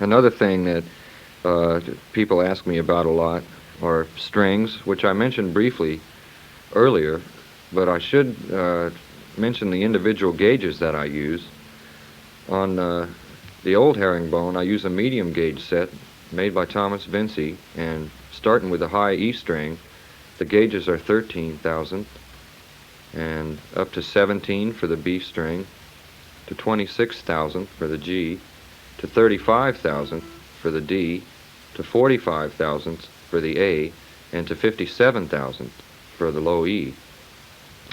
Another thing that people ask me about a lot are strings, which I mentioned briefly earlier, but I should mention the individual gauges that I use. On the old herringbone, I use a medium gauge set made by Thomas Vinci, and starting with the high E string, the gauges are 13,000 and up to 17 for the B string, to 26,000 for the G, to 35,000 for the D, to 45,000 for the A, and to 57,000 for the low E,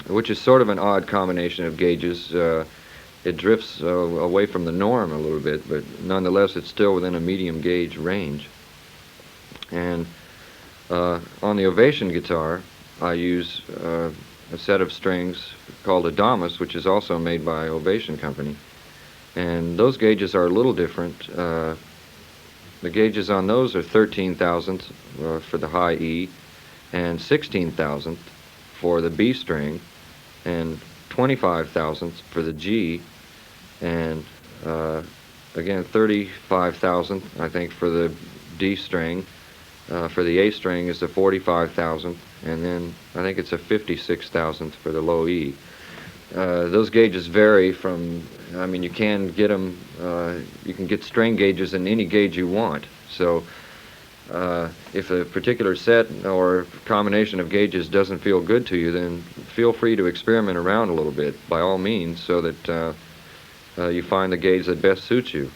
which is sort of an odd combination of gauges. It drifts away from the norm a little bit, but nonetheless it's still within a medium gauge range. And on the Ovation guitar, I use a set of strings called Adamas, which is also made by Ovation Company. And those gauges are a little different. The gauges on those are 13,000 for the high E, and 16,000 for the B string, and 25,000 for the G, and again 35,000 I think for the D string. For the A string is the 45,000, and then I think it's a 56,000 for the low E. Those gauges vary from, I mean, you can get them, you can get string gauges in any gauge you want. So if a particular set or combination of gauges doesn't feel good to you, then feel free to experiment around a little bit, by all means, so that you find the gauge that best suits you.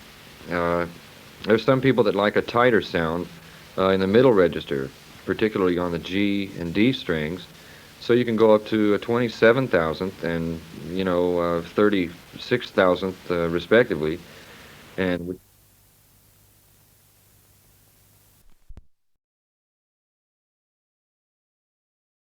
There's some people that like a tighter sound in the middle register, particularly on the G and D strings. So you can go up to a 27,000th and 36,000th respectively, and